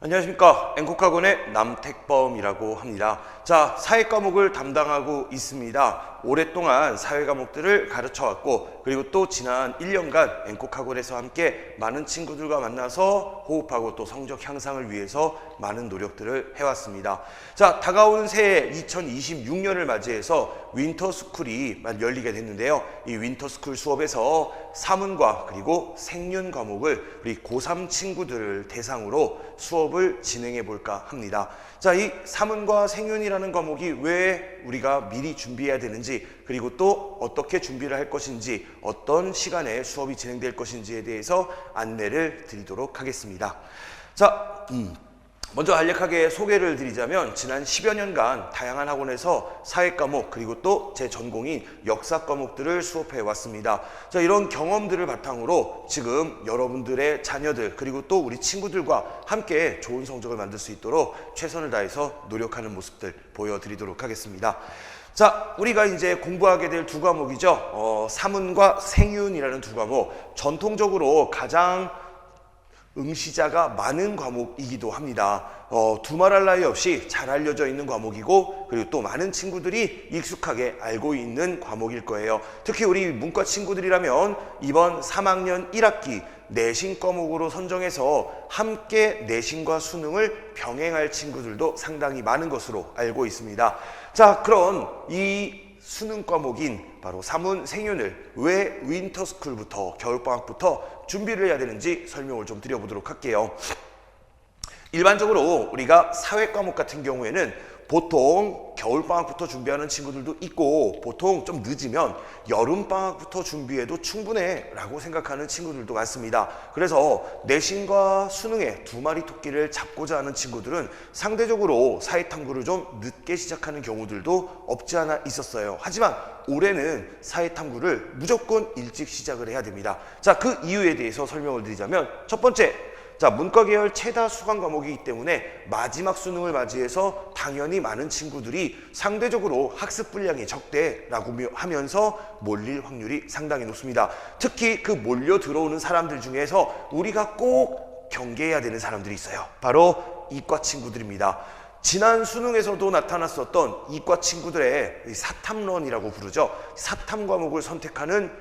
안녕하십니까. 앵콕학원의 남택범이라고 합니다. 자, 사회 과목을 담당하고 있습니다. 오랫동안 사회 과목들을 가르쳐 왔고, 그리고 또 지난 1년간 앵콕학원에서 함께 많은 친구들과 만나서 호흡하고 또 성적 향상을 위해서 많은 노력들을 해왔습니다. 자, 다가오는 새해 2026년을 맞이해서 윈터스쿨이 열리게 됐는데요. 이 윈터스쿨 수업에서 사문과 그리고 생륜 과목을 우리 고3 친구들을 대상으로 수업을 진행해 볼까 합니다. 자, 이 사문과 생륜이라는 과목이 왜 우리가 미리 준비해야 되는지, 그리고 또 어떻게 준비를 할 것인지, 어떤 시간에 수업이 진행될 것인지에 대해서 안내를 드리도록 하겠습니다. 자, 먼저 간략하게 소개를 드리자면 지난 10여 년간 다양한 학원에서 사회 과목 그리고 또 제 전공인 역사 과목들을 수업해 왔습니다. 자, 이런 경험들을 바탕으로 지금 여러분들의 자녀들 그리고 또 우리 친구들과 함께 좋은 성적을 만들 수 있도록 최선을 다해서 노력하는 모습들 보여드리도록 하겠습니다. 자, 우리가 이제 공부하게 될 두 과목이죠. 사문과 생윤이라는 두 과목, 전통적으로 가장 응시자가 많은 과목이기도 합니다. 두말할 나위 없이 잘 알려져 있는 과목이고, 그리고 또 많은 친구들이 익숙하게 알고 있는 과목일 거예요. 특히 우리 문과 친구들이라면 이번 3학년 1학기 내신 과목으로 선정해서 함께 내신과 수능을 병행할 친구들도 상당히 많은 것으로 알고 있습니다. 자, 그럼 이 수능 과목인 바로 사문 생윤을 왜 윈터스쿨부터 겨울방학부터 준비를 해야 되는지 설명을 좀 드려보도록 할게요. 일반적으로 우리가 사회 과목 같은 경우에는 보통 겨울방학부터 준비하는 친구들도 있고, 보통 좀 늦으면 여름방학부터 준비해도 충분해 라고 생각하는 친구들도 많습니다. 그래서 내신과 수능에 두 마리 토끼를 잡고자 하는 친구들은 상대적으로 사회탐구를 좀 늦게 시작하는 경우들도 없지 않아 있었어요. 하지만 올해는 사회탐구를 무조건 일찍 시작을 해야 됩니다. 자, 그 이유에 대해서 설명을 드리자면, 첫 번째, 자, 문과 계열 최다 수강 과목이기 때문에 마지막 수능을 맞이해서 당연히 많은 친구들이 상대적으로 학습 분량이 적대라고 하면서 몰릴 확률이 상당히 높습니다. 특히 그 몰려 들어오는 사람들 중에서 우리가 꼭 경계해야 되는 사람들이 있어요. 바로 이과 친구들입니다. 지난 수능에서도 나타났었던 이과 친구들의 사탐론이라고 부르죠. 사탐 과목을 선택하는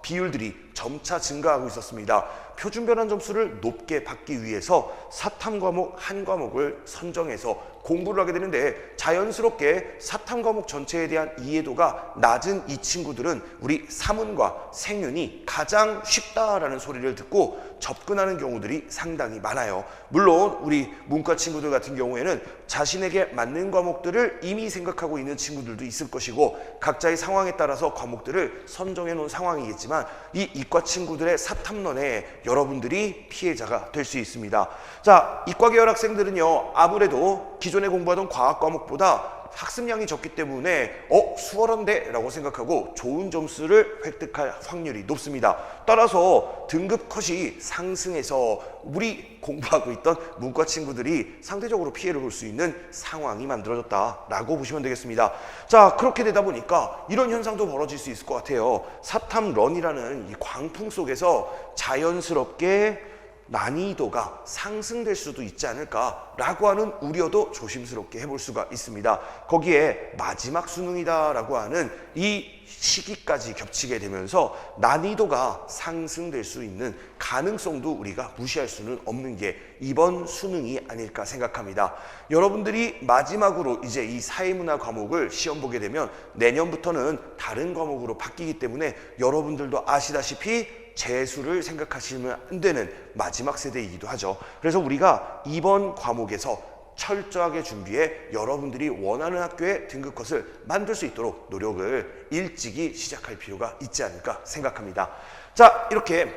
비율들이 점차 증가하고 있었습니다. 표준 변환 점수를 높게 받기 위해서 사탐 과목 한 과목을 선정해서 공부를 하게 되는데, 자연스럽게 사탐 과목 전체에 대한 이해도가 낮은 이 친구들은 우리 사문과 생윤이 가장 쉽다라는 소리를 듣고 접근하는 경우들이 상당히 많아요. 물론 우리 문과 친구들 같은 경우에는 자신에게 맞는 과목들을 이미 생각하고 있는 친구들도 있을 것이고, 각자의 상황에 따라서 과목들을 선정해 놓은 상황이겠지만, 이 이과 친구들의 사탐론에 여러분들이 피해자가 될 수 있습니다. 자, 이과 계열 학생들은요, 아무래도 기존에 공부하던 과학 과목보다 학습량이 적기 때문에 수월한데 라고 생각하고 좋은 점수를 획득할 확률이 높습니다. 따라서 등급 컷이 상승해서 우리 공부하고 있던 문과 친구들이 상대적으로 피해를 볼 수 있는 상황이 만들어졌다라고 보시면 되겠습니다. 자, 그렇게 되다 보니까 이런 현상도 벌어질 수 있을 것 같아요. 사탐런이라는 이 광풍 속에서 자연스럽게 난이도가 상승될 수도 있지 않을까라고 하는 우려도 조심스럽게 해볼 수가 있습니다. 거기에 마지막 수능이다라고 하는 이 시기까지 겹치게 되면서 난이도가 상승될 수 있는 가능성도 우리가 무시할 수는 없는 게 이번 수능이 아닐까 생각합니다. 여러분들이 마지막으로 이제 이 사회문화 과목을 시험 보게 되면 내년부터는 다른 과목으로 바뀌기 때문에 여러분들도 아시다시피 재수를 생각하시면 안 되는 마지막 세대이기도 하죠. 그래서 우리가 이번 과목에서 철저하게 준비해 여러분들이 원하는 학교의 등급컷을 만들 수 있도록 노력을 일찍이 시작할 필요가 있지 않을까 생각합니다. 자, 이렇게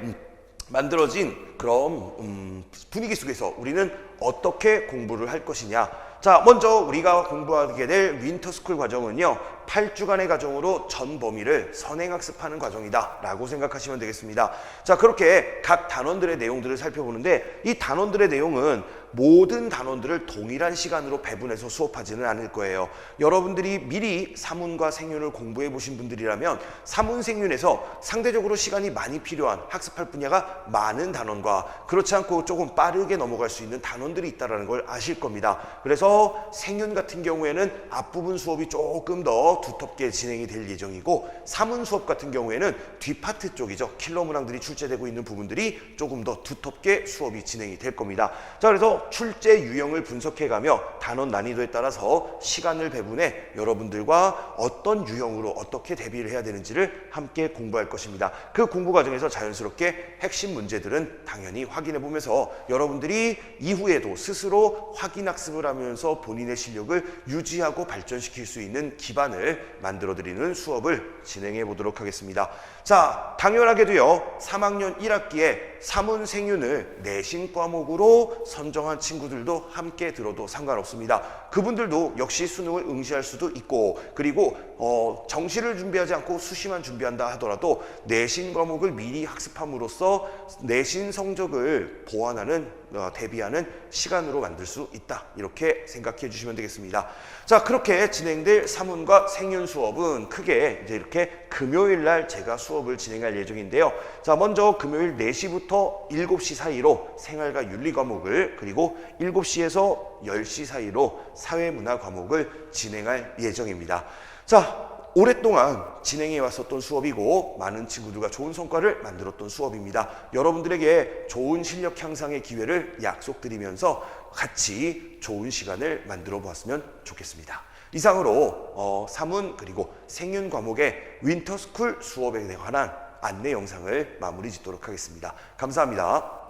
만들어진 그런 분위기 속에서 우리는 어떻게 공부를 할 것이냐. 자, 먼저 우리가 공부하게 될 윈터스쿨 과정은요, 8주간의 과정으로 전 범위를 선행학습하는 과정이다 라고 생각하시면 되겠습니다. 자, 그렇게 각 단원들의 내용들을 살펴보는데 이 단원들의 내용은 모든 단원들을 동일한 시간으로 배분해서 수업하지는 않을 거예요. 여러분들이 미리 사문과 생윤을 공부해 보신 분들이라면 사문, 생윤에서 상대적으로 시간이 많이 필요한 학습할 분야가 많은 단원과 그렇지 않고 조금 빠르게 넘어갈 수 있는 단원들이 있다는 걸 아실 겁니다. 그래서 생윤 같은 경우에는 앞부분 수업이 조금 더 두텁게 진행이 될 예정이고 사문 수업 같은 경우에는 뒷파트 쪽이죠. 킬러 문항들이 출제되고 있는 부분들이 조금 더 두텁게 수업이 진행이 될 겁니다. 자, 그래서 출제 유형을 분석해가며 단원 난이도에 따라서 시간을 배분해 여러분들과 어떤 유형으로 어떻게 대비를 해야 되는지를 함께 공부할 것입니다. 그 공부 과정에서 자연스럽게 핵심 문제들은 당연히 확인해 보면서 여러분들이 이후에도 스스로 확인 학습을 하면서 본인의 실력을 유지하고 발전시킬 수 있는 기반을 만들어 드리는 수업을 진행해 보도록 하겠습니다. 자, 당연하게도요 3학년 1학기에 사문, 생윤을 내신 과목으로 선정한 친구들도 함께 들어도 상관없습니다. 그분들도 역시 수능을 응시할 수도 있고 그리고 정시를 준비하지 않고 수시만 준비한다 하더라도 내신 과목을 미리 학습함으로써 내신 성적을 보완하는 대비하는 시간으로 만들 수 있다. 이렇게 생각해 주시면 되겠습니다. 자, 그렇게 진행될 사문과 생윤 수업은 크게 이제 이렇게 금요일 날 제가 수업을 진행할 예정인데요. 자, 먼저 금요일 4시부터 7시 사이로 생활과 윤리 과목을 그리고 7시에서 10시 사이로 사회문화 과목을 진행할 예정입니다. 자, 오랫동안 진행해 왔었던 수업이고 많은 친구들과 좋은 성과를 만들었던 수업입니다. 여러분들에게 좋은 실력 향상의 기회를 약속드리면서 같이 좋은 시간을 만들어 보았으면 좋겠습니다. 이상으로 사문 그리고 생윤 과목의 윈터스쿨 수업에 관한 안내 영상을 마무리 짓도록 하겠습니다. 감사합니다.